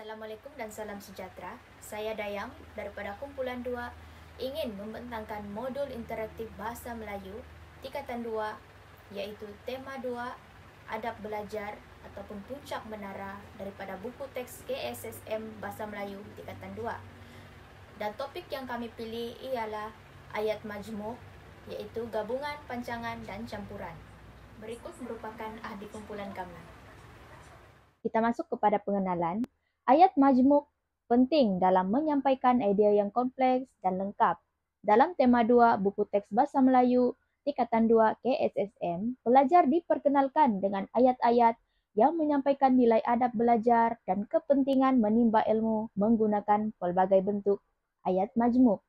Assalamualaikum dan salam sejahtera. Saya Dayang daripada Kumpulan 2 ingin membentangkan modul interaktif Bahasa Melayu tingkatan 2 iaitu tema 2 Adab Belajar ataupun Puncak Menara daripada buku teks KSSM Bahasa Melayu tingkatan 2. Dan topik yang kami pilih ialah ayat majmuk iaitu gabungan, pancangan dan campuran. Berikut merupakan ahli kumpulan kami. Kita masuk kepada pengenalan. Ayat majmuk penting dalam menyampaikan idea yang kompleks dan lengkap. Dalam tema 2 buku teks Bahasa Melayu tingkatan 2 KSSM, pelajar diperkenalkan dengan ayat-ayat yang menyampaikan nilai adab belajar dan kepentingan menimba ilmu menggunakan pelbagai bentuk ayat majmuk.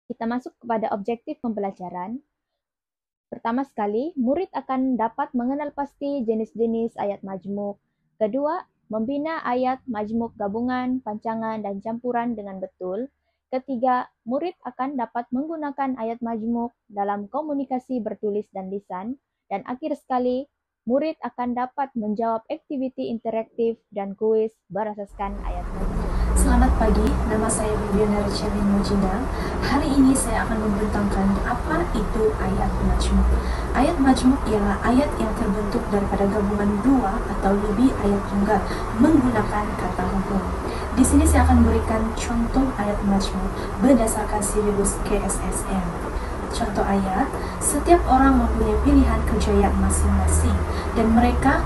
Kita masuk kepada objektif pembelajaran. Pertama sekali, murid akan dapat mengenal pasti jenis-jenis ayat majmuk. Kedua, membina ayat majmuk gabungan, pancangan dan campuran dengan betul. Ketiga, murid akan dapat menggunakan ayat majmuk dalam komunikasi bertulis dan lisan. Dan akhir sekali, murid akan dapat menjawab aktiviti interaktif dan kuis berasaskan ayat majmuk. Selamat pagi, nama saya Viviana Richelin Mujina. Hari ini saya akan membentangkan apa itu ayat majmuk. Ayat majmuk ialah ayat yang terbentuk daripada gabungan dua atau lebih ayat tunggal menggunakan kata hubung. Di sini saya akan berikan contoh ayat majmuk berdasarkan silibus KSSM. Contoh ayat, setiap orang mempunyai pilihan kerjaya masing-masing dan mereka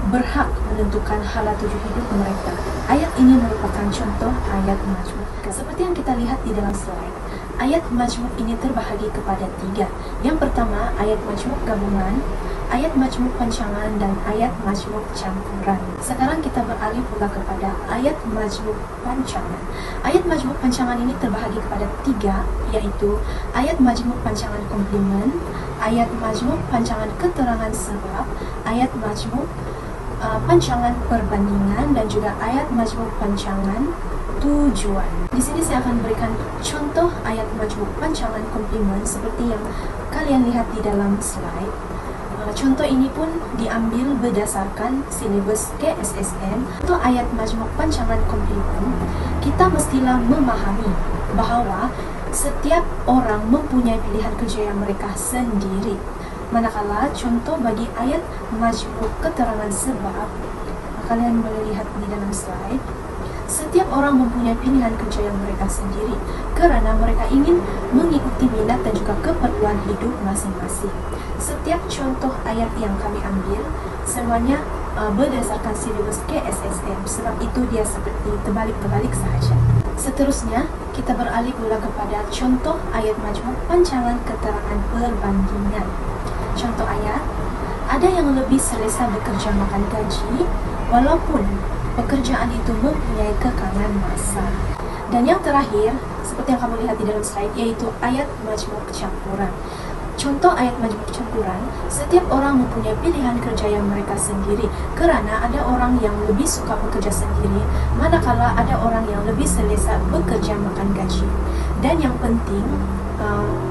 berhak menentukan hala tuju hidup mereka. Ayat ini merupakan contoh ayat majmuk. Seperti yang kita lihat di dalam slide, ayat majmuk ini terbahagi kepada 3. Yang pertama, ayat majmuk gabungan, ayat majmuk pancangan, dan ayat majmuk campuran. Sekarang kita beralih pula kepada ayat majmuk pancangan. Ayat majmuk pancangan ini terbahagi kepada 3, yaitu ayat majmuk pancangan komplement, ayat majmuk pancangan keterangan sebab, ayat majmuk pancangan perbandingan, dan juga ayat majmuk pancangan tujuan. Di sini saya akan berikan contoh ayat majmuk pancangan komplement seperti yang kalian lihat di dalam slide. Contoh ini pun diambil berdasarkan silibus KSSM. Untuk ayat majmuk pancangan komplement, kita mestilah memahami bahawa setiap orang mempunyai pilihan kerjaya mereka sendiri. Manakala contoh bagi ayat majmuk keterangan sebab, kalian boleh lihat di dalam slide, setiap orang mempunyai pilihan kerja yang mereka sendiri kerana mereka ingin mengikuti minat dan juga keperluan hidup masing-masing. Setiap contoh ayat yang kami ambil semuanya berdasarkan silibus KSSM, sebab itu dia seperti terbalik-terbalik sahaja. Seterusnya, kita beralih pula kepada contoh ayat majmuk pancangan keterangan perbandingan. Contoh ayat, ada yang lebih selesa bekerja makan gaji walaupun pekerjaan itu mempunyai kekangan masa. Dan yang terakhir, seperti yang kamu lihat di dalam slide, yaitu ayat majmuk campuran. Contoh ayat majmuk campuran, setiap orang mempunyai pilihan kerja yang mereka sendiri kerana ada orang yang lebih suka bekerja sendiri, manakala ada orang yang lebih selesa bekerja makan gaji. Dan yang penting,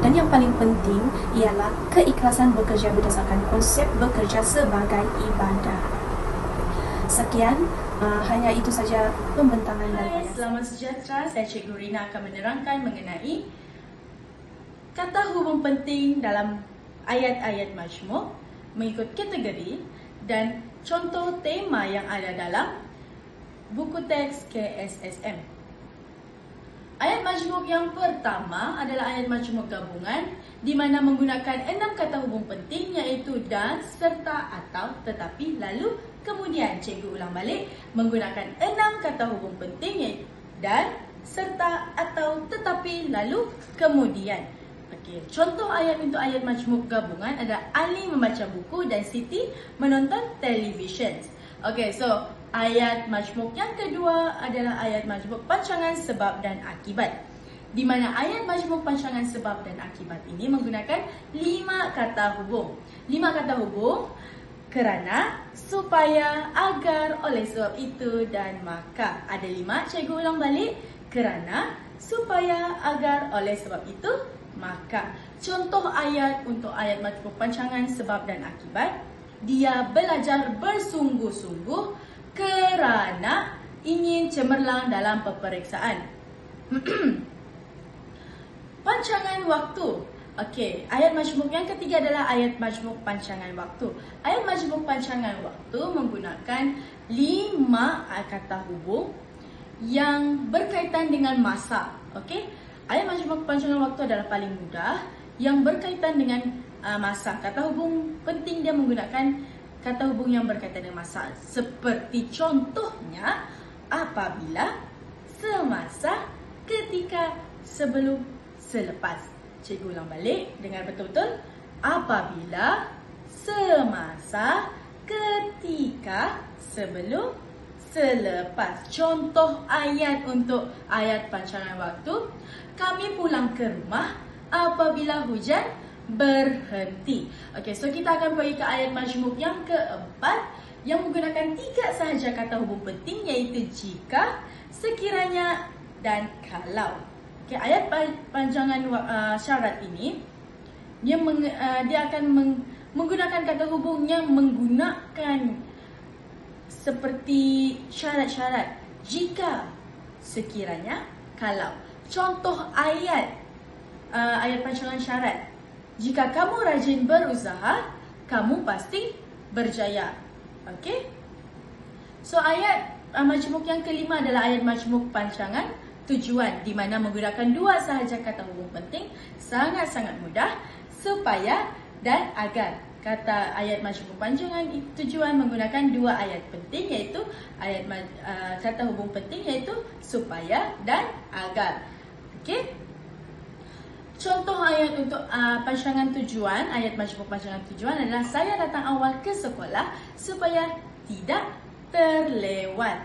dan yang paling penting ialah keikhlasan bekerja berdasarkan konsep bekerja sebagai ibadah. Sekian, hanya itu saja pembentangan daripada. Selamat sejahtera, saya Cikgu Rina akan menerangkan mengenai kata hubung penting dalam ayat-ayat majmuk mengikut kategori dan contoh tema yang ada dalam buku teks KSSM. Ayat majmuk yang pertama adalah ayat majmuk gabungan di mana menggunakan 6 kata hubung penting iaitu dan, serta, atau, tetapi, lalu, kemudian. Cikgu ulang balik, menggunakan 6 kata hubung penting iaitu dan, serta, atau, tetapi, lalu, kemudian. Okey, contoh ayat untuk ayat majmuk gabungan adalah Ali membaca buku dan Siti menonton televisyen. Okey, so ayat majmuk yang kedua adalah ayat majmuk pancangan sebab dan akibat. Di mana ayat majmuk pancangan sebab dan akibat ini menggunakan 5 kata hubung. 5 kata hubung kerana, supaya, agar, oleh sebab itu dan maka. Ada 5, cikgu ulang balik. Kerana, supaya, agar, oleh sebab itu, maka. Contoh ayat untuk ayat majmuk pancangan sebab dan akibat, dia belajar bersungguh-sungguh kerana ingin cemerlang dalam peperiksaan. Pancangan waktu. Okey, ayat majmuk yang ketiga adalah ayat majmuk pancangan waktu. Ayat majmuk pancangan waktu menggunakan 5 kata hubung yang berkaitan dengan masa. Okey, ayat majmuk pancangan waktu adalah paling mudah yang berkaitan dengan masa. Kata hubung penting dia menggunakan kata hubung yang berkaitan dengan masa. Seperti contohnya apabila, semasa, ketika, sebelum, selepas. Cikgu ulang balik, dengar betul-betul. Apabila, semasa, ketika, sebelum, selepas. Contoh ayat untuk ayat pancangan waktu. Kami pulang ke rumah apabila hujan berhenti. Okey, so kita akan pergi ke ayat majmuk yang keempat yang menggunakan 3 sahaja kata hubung penting, iaitu jika, sekiranya dan kalau. Okay, ayat panjangan syarat ini dia akan menggunakan kata hubung yang menggunakan seperti syarat-syarat. Jika, sekiranya, kalau. Contoh ayat panjangan syarat. Jika kamu rajin berusaha, kamu pasti berjaya. Okey? So ayat majmuk yang kelima adalah ayat majmuk pancangan tujuan, di mana menggunakan 2 sahaja kata hubung penting, sangat-sangat mudah, supaya dan agar. Kata ayat majmuk pancangan tujuan menggunakan 2 ayat penting, iaitu kata hubung penting iaitu supaya dan agar. Okey? Contoh ayat untuk pancangan tujuan, ayat majmuk pancangan tujuan adalah saya datang awal ke sekolah supaya tidak terlewat.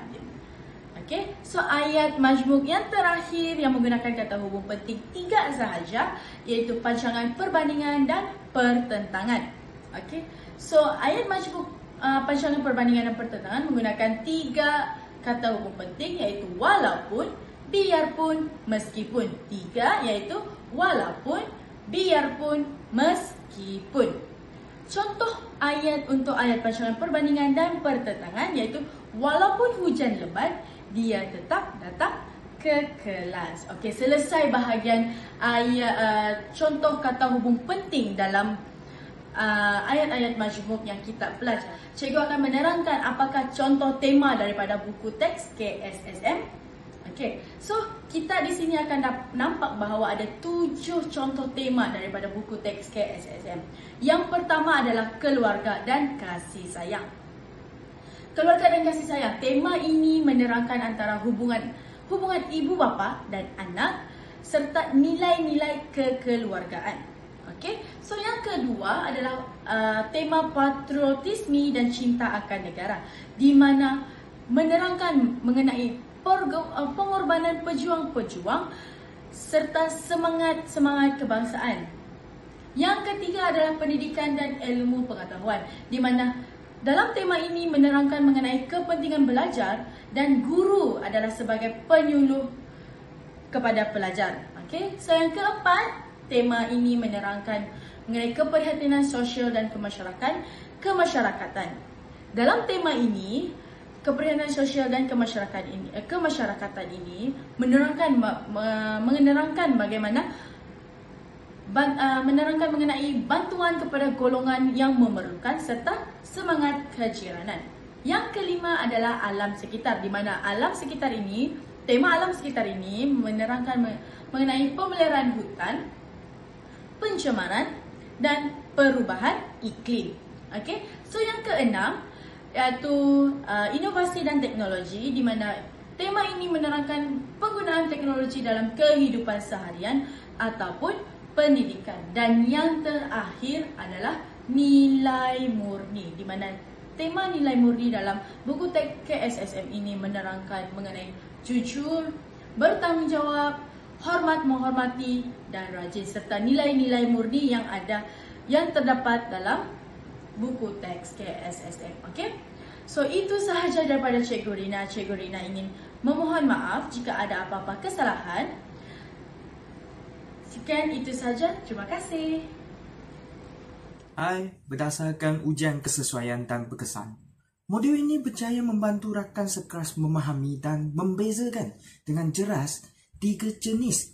Okey, so ayat majmuk yang terakhir yang menggunakan kata hubung penting 3 sahaja, iaitu pancangan perbandingan dan pertentangan. Okey, so ayat majmuk pancangan perbandingan dan pertentangan menggunakan 3 kata hubung penting, iaitu walaupun, biarpun, meskipun. 3 iaitu walaupun, biarpun, meskipun. Contoh ayat untuk ayat pancangan perbandingan dan pertentangan iaitu walaupun hujan lebat, dia tetap datang ke kelas. Okey, selesai bahagian ayat contoh kata hubung penting dalam ayat-ayat majmuk yang kita belajar. Cikgu akan menerangkan apakah contoh tema daripada buku teks KSSM. Okey, so kita di sini akan nampak bahawa ada 7 contoh tema daripada buku teks KSSM. Yang pertama adalah keluarga dan kasih sayang. Keluarga dan kasih sayang. Tema ini menerangkan antara hubungan ibu bapa dan anak serta nilai-nilai kekeluargaan. Okey. So yang kedua adalah tema patriotisme dan cinta akan negara, di mana menerangkan mengenai pengorbanan pejuang-pejuang serta semangat kebangsaan. Yang ketiga adalah pendidikan dan ilmu pengetahuan, di mana dalam tema ini menerangkan mengenai kepentingan belajar dan guru adalah sebagai penyuluh kepada pelajar. Okey, so yang keempat, tema ini menerangkan mengenai keprihatinan sosial dan kemasyarakatan. Dalam tema ini, keprihatinan sosial dan kemasyarakatan ini menerangkan bagaimana menerangkan mengenai bantuan kepada golongan yang memerlukan serta semangat kejiranan. Yang kelima adalah alam sekitar, di mana tema alam sekitar ini menerangkan mengenai pemeliharaan hutan, pencemaran dan perubahan iklim. Okey, so yang keenam iaitu inovasi dan teknologi, di mana tema ini menerangkan penggunaan teknologi dalam kehidupan seharian ataupun pendidikan. Dan yang terakhir adalah nilai murni, di mana tema nilai murni dalam buku teks KSSM ini menerangkan mengenai jujur, bertanggungjawab, hormat menghormati dan rajin, serta nilai-nilai murni yang terdapat dalam buku teks KSSM. Okey, so itu sahaja daripada Cikgu Rina. Cikgu Rina ingin memohon maaf jika ada apa-apa kesalahan. Sekian itu saja. Terima kasih. I berdasarkan ujian kesesuaian dan berkesan Modul ini berjaya membantu rakan sekelas memahami dan membezakan dengan jelas 3 jenis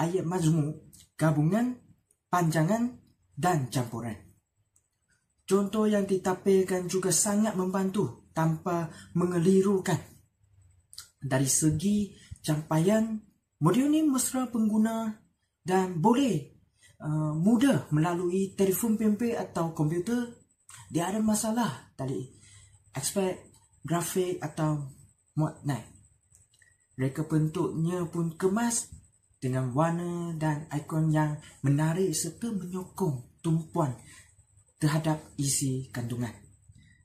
ayat majmuk, gabungan, panjangan dan campuran. Contoh yang ditampilkan juga sangat membantu tanpa mengelirukan. Dari segi campaian, modul ini mesra pengguna dan boleh mudah melalui telefon bimbit atau komputer. Dia ada masalah dari aspek grafik atau muat naik. Reka bentuknya pun kemas dengan warna dan ikon yang menarik serta menyokong tumpuan terhadap isi kandungan.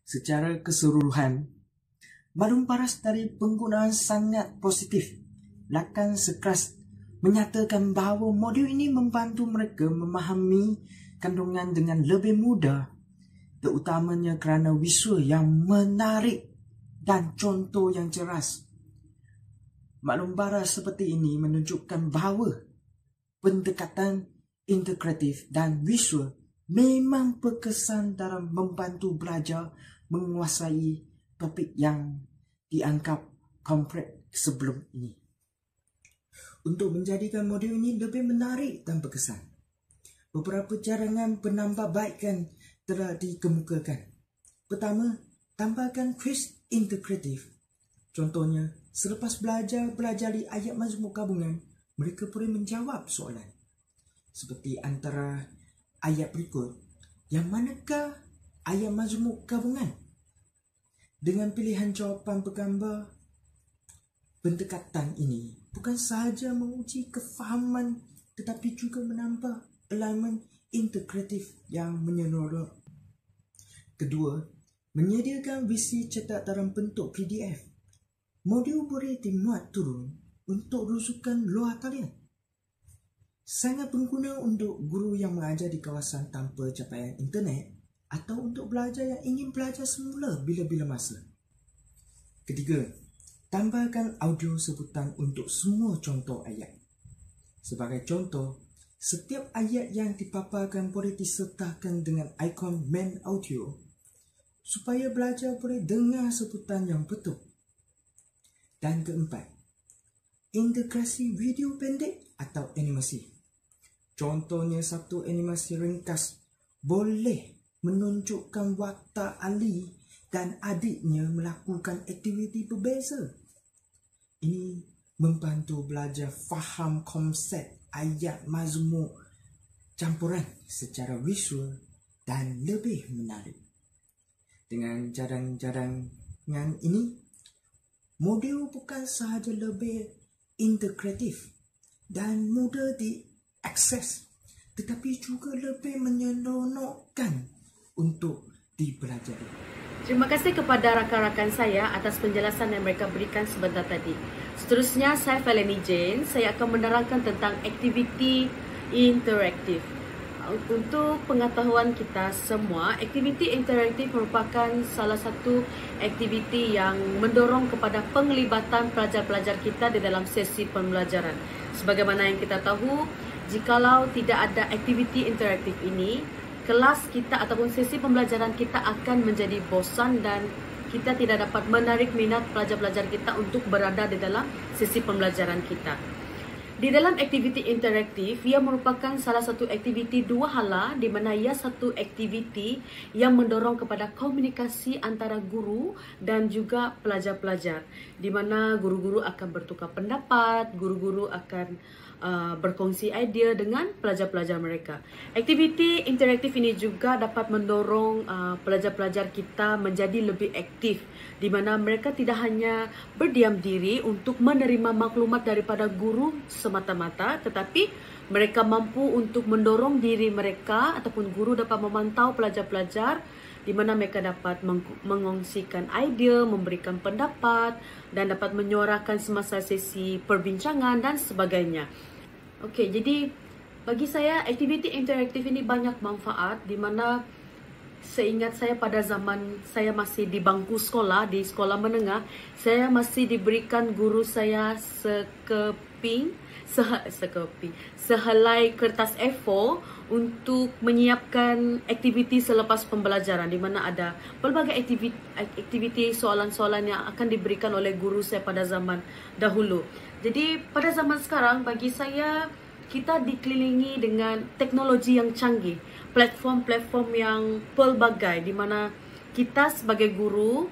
Secara keseluruhan, maklum paras dari penggunaan sangat positif. Rakan sekelas menyatakan bahawa modul ini membantu mereka memahami kandungan dengan lebih mudah, terutamanya kerana visual yang menarik dan contoh yang jelas. Maklum baras seperti ini menunjukkan bahawa pendekatan integratif dan visual memang berkesan dalam membantu belajar menguasai topik yang dianggap kompleks sebelum ini. Untuk menjadikan modul ini lebih menarik dan berkesan, beberapa cadangan penambahbaikan telah dikemukakan. Pertama, tambahkan kuis integratif. Contohnya, selepas belajari ayat majmuk gabungan, mereka boleh menjawab soalan seperti antara ayat berikut, yang manakah ayat majmuk gabungan? Dengan pilihan jawapan bergambar, pendekatan ini bukan sahaja menguji kefahaman tetapi juga menambah elemen integratif yang menyeluruh. Kedua, menyediakan visi cetak dalam bentuk PDF. Modul boleh dimuat turun untuk rujukan luar talian. Sangat berguna untuk guru yang mengajar di kawasan tanpa capaian internet atau untuk pelajar yang ingin belajar semula bila-bila masa. Ketiga, tambahkan audio sebutan untuk semua contoh ayat. Sebagai contoh, setiap ayat yang dipaparkan boleh disertakan dengan ikon main audio supaya belajar boleh dengar sebutan yang betul. Dan keempat, integrasi video pendek atau animasi. Contohnya, satu animasi ringkas boleh menunjukkan watak Ali dan adiknya melakukan aktiviti berbeza. Ini membantu belajar faham konsep ayat mazmuk campuran secara visual dan lebih menarik. Dengan cadangan ini, modul bukan sahaja lebih integratif dan mudah diakses, tetapi juga lebih menyeronokkan untuk dipelajari. Terima kasih kepada rakan-rakan saya atas penjelasan yang mereka berikan sebentar tadi. Seterusnya, saya Feleni Jane. Saya akan menerangkan tentang aktiviti interaktif. Untuk pengetahuan kita semua, aktiviti interaktif merupakan salah satu aktiviti yang mendorong kepada penglibatan pelajar-pelajar kita di dalam sesi pembelajaran. Sebagaimana yang kita tahu, jikalau tidak ada aktiviti interaktif ini, kelas kita ataupun sesi pembelajaran kita akan menjadi bosan dan kita tidak dapat menarik minat pelajar-pelajar kita untuk berada di dalam sesi pembelajaran kita. Di dalam aktiviti interaktif, ia merupakan salah satu aktiviti dua hala di mana ia satu aktiviti yang mendorong kepada komunikasi antara guru dan juga pelajar-pelajar. Di mana guru-guru akan bertukar pendapat, guru-guru akan berkongsi idea dengan pelajar-pelajar mereka. Aktiviti interaktif ini juga dapat mendorong pelajar-pelajar kita menjadi lebih aktif, di mana mereka tidak hanya berdiam diri untuk menerima maklumat daripada guru semata-mata, tetapi mereka mampu untuk mendorong diri mereka ataupun guru dapat memantau pelajar-pelajar, di mana mereka dapat mengongsikan idea, memberikan pendapat dan dapat menyuarakan semasa sesi perbincangan dan sebagainya. Okey, jadi bagi saya aktiviti interaktif ini banyak manfaat, di mana seingat saya pada zaman saya masih di bangku sekolah, di sekolah menengah, saya masih diberikan guru saya sehelai kertas A4 untuk menyiapkan aktiviti selepas pembelajaran, di mana ada pelbagai aktiviti soalan-soalan yang akan diberikan oleh guru saya pada zaman dahulu. Jadi pada zaman sekarang, bagi saya, kita dikelilingi dengan teknologi yang canggih, platform-platform yang pelbagai, di mana kita sebagai guru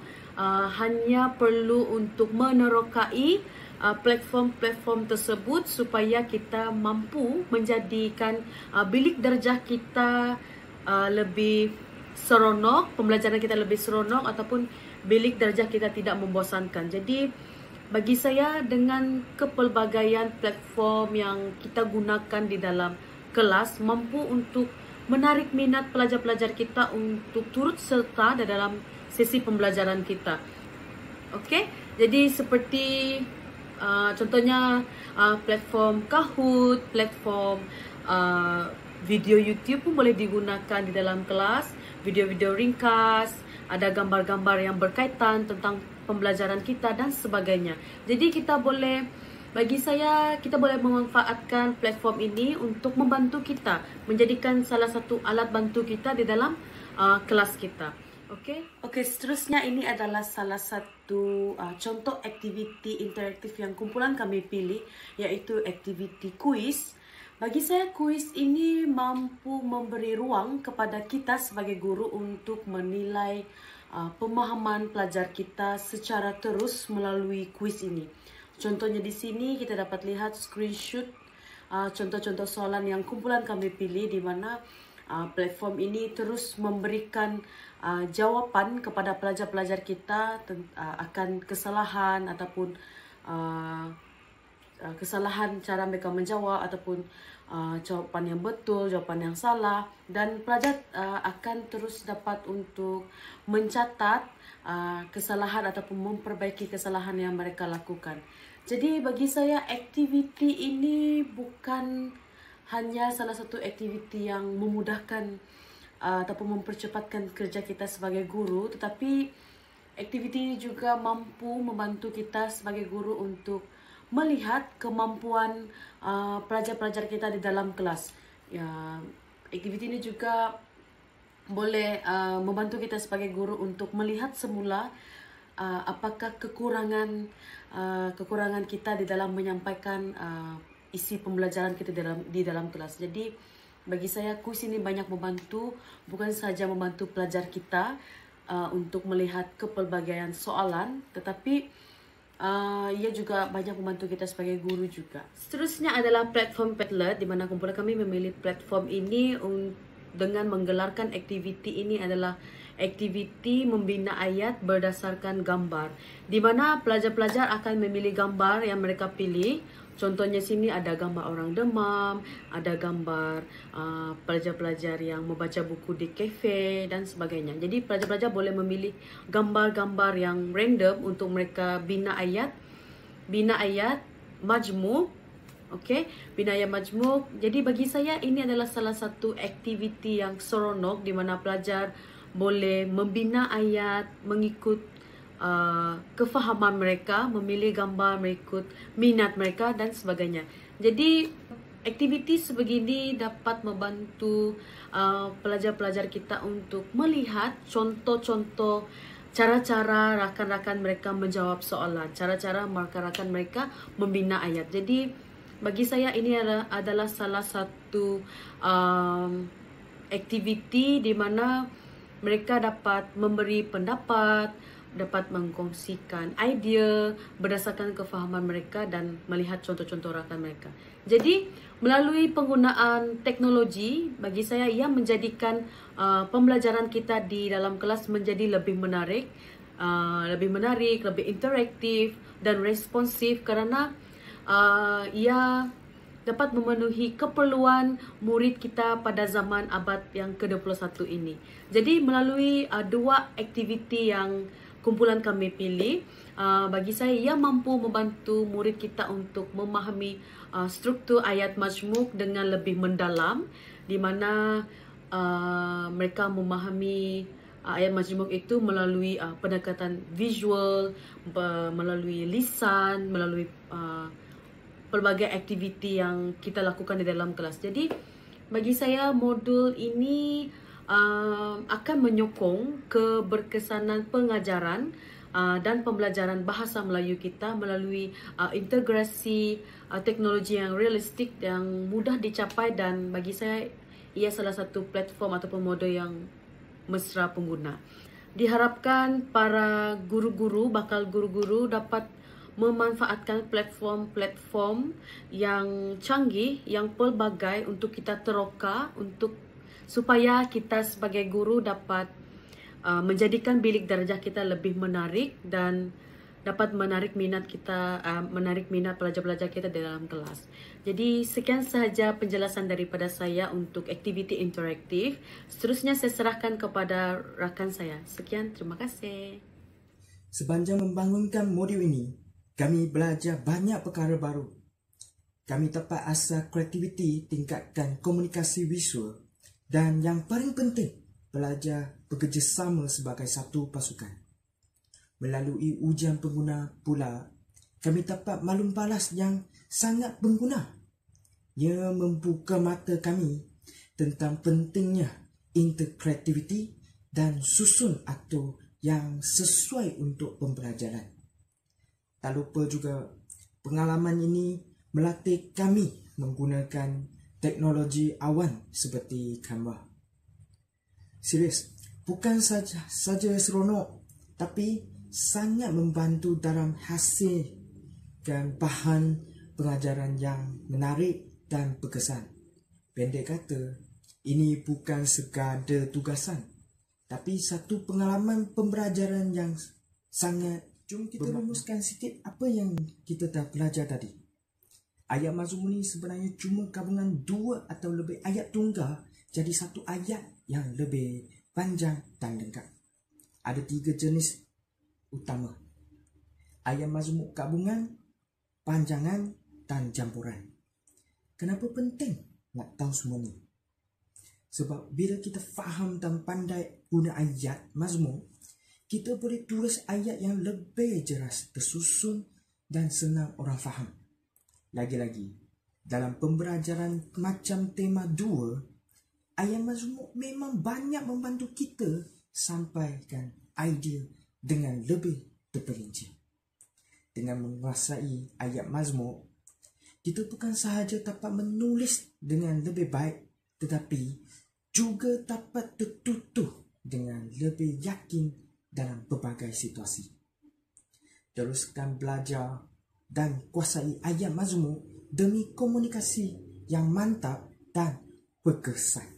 hanya perlu untuk menerokai platform-platform tersebut supaya kita mampu menjadikan bilik darjah kita lebih seronok, pembelajaran kita lebih seronok, ataupun bilik darjah kita tidak membosankan. Jadi bagi saya, dengan kepelbagaian platform yang kita gunakan di dalam kelas, mampu untuk menarik minat pelajar-pelajar kita untuk turut serta dalam sesi pembelajaran kita. Okey, jadi seperti contohnya platform Kahoot, platform video YouTube pun boleh digunakan di dalam kelas, video-video ringkas, ada gambar-gambar yang berkaitan tentang pembelajaran kita dan sebagainya. Jadi bagi saya, kita boleh memanfaatkan platform ini untuk membantu kita, menjadikan salah satu alat bantu kita di dalam kelas kita. Okey, seterusnya ini adalah salah satu contoh aktiviti interaktif yang kumpulan kami pilih, iaitu aktiviti kuis. Bagi saya, kuis ini mampu memberi ruang kepada kita sebagai guru untuk menilai pemahaman pelajar kita secara terus melalui kuis ini. Contohnya di sini kita dapat lihat screenshot contoh-contoh soalan yang kumpulan kami pilih, di mana platform ini terus memberikan jawapan kepada pelajar-pelajar kita akan kesalahan ataupun kesalahan cara mereka menjawab, ataupun jawapan yang betul, jawapan yang salah, dan pelajar akan terus dapat untuk mencatat kesalahan ataupun memperbaiki kesalahan yang mereka lakukan. Jadi bagi saya, aktiviti ini bukan hanya salah satu aktiviti yang memudahkan ataupun mempercepatkan kerja kita sebagai guru, tetapi aktiviti ini juga mampu membantu kita sebagai guru untuk melihat kemampuan pelajar-pelajar kita di dalam kelas. Aktiviti ini juga boleh membantu kita sebagai guru untuk melihat semula apakah kekurangan kita di dalam menyampaikan isi pembelajaran kita di dalam kelas. Jadi bagi saya, kuis ini banyak membantu, bukan sahaja membantu pelajar kita untuk melihat kepelbagaian soalan, tetapi ia juga banyak membantu kita sebagai guru juga. Seterusnya adalah platform Padlet, di mana kumpulan kami memilih platform ini dengan menggelarkan aktiviti ini adalah aktiviti membina ayat berdasarkan gambar, di mana pelajar-pelajar akan memilih gambar yang mereka pilih. Contohnya sini ada gambar orang demam, ada gambar pelajar-pelajar yang membaca buku di kafe dan sebagainya. Jadi pelajar-pelajar boleh memilih gambar-gambar yang random untuk mereka bina ayat majmuk. Okey, bina ayat majmuk. Jadi bagi saya, ini adalah salah satu aktiviti yang seronok, di mana pelajar boleh membina ayat mengikut kefahaman mereka, memilih gambar mengikut minat mereka dan sebagainya. Jadi aktiviti sebegini dapat membantu pelajar-pelajar kita untuk melihat contoh-contoh cara-cara rakan-rakan mereka menjawab soalan, cara-cara rakan-rakan mereka membina ayat. Jadi bagi saya, ini adalah salah satu aktiviti di mana mereka dapat memberi pendapat, dapat mengkongsikan idea berdasarkan kefahaman mereka dan melihat contoh-contoh rakan mereka. Jadi melalui penggunaan teknologi, bagi saya ia menjadikan pembelajaran kita di dalam kelas menjadi lebih menarik, lebih interaktif dan responsif, kerana ia dapat memenuhi keperluan murid kita pada zaman abad yang ke-21 ini. Jadi melalui dua aktiviti yang kumpulan kami pilih, bagi saya ia mampu membantu murid kita untuk memahami struktur ayat majmuk dengan lebih mendalam, di mana mereka memahami ayat majmuk itu melalui pendekatan visual, melalui lisan, melalui pelbagai aktiviti yang kita lakukan di dalam kelas. Jadi bagi saya modul ini akan menyokong keberkesanan pengajaran dan pembelajaran bahasa Melayu kita melalui integrasi teknologi yang realistik, yang mudah dicapai, dan bagi saya ia salah satu platform ataupun modul yang mesra pengguna. Diharapkan para guru-guru, bakal guru-guru dapat memanfaatkan platform-platform yang canggih, yang pelbagai untuk kita teroka, supaya kita sebagai guru dapat menjadikan bilik darjah kita lebih menarik dan dapat menarik minat pelajar-pelajar kita di dalam kelas. Jadi sekian sahaja penjelasan daripada saya untuk aktiviti interaktif. Seterusnya saya serahkan kepada rakan saya. Sekian, terima kasih. Sepanjang membangunkan modul ini, kami belajar banyak perkara baru. Kami dapat asah kreativiti, tingkatkan komunikasi visual, dan yang paling penting, belajar bekerjasama sebagai satu pasukan. Melalui ujian pengguna pula, kami dapat maklum balas yang sangat berguna. Ia membuka mata kami tentang pentingnya interkreativiti dan susun atau yang sesuai untuk pembelajaran. Tak lupa juga, pengalaman ini melatih kami menggunakan teknologi awan seperti Canva. Serius, bukan saja seronok, tapi sangat membantu dalam hasil dan bahan pengajaran yang menarik dan berkesan. Pendek kata, ini bukan sekadar tugasan, tapi satu pengalaman pembelajaran yang sangat. Jom kita rumuskan sikit apa yang kita dah belajar tadi. Ayat mazmum ni sebenarnya cuma gabungan dua atau lebih ayat tunggal jadi satu ayat yang lebih panjang dan lengkap. Ada 3 jenis utama: ayat mazmum gabungan, panjangan dan campuran. Kenapa penting nak tahu semua ni? Sebab bila kita faham dan pandai guna ayat mazmum, kita boleh tulis ayat yang lebih jelas, tersusun dan senang orang faham. Lagi-lagi, dalam pembelajaran macam tema 2, ayat mazmum memang banyak membantu kita sampaikan idea dengan lebih terperinci. Dengan menguasai ayat mazmum, kita bukan sahaja dapat menulis dengan lebih baik, tetapi juga dapat tertutup dengan lebih yakin dalam berbagai situasi. Teruskan belajar dan kuasai ayat mazmum demi komunikasi yang mantap dan berkesan.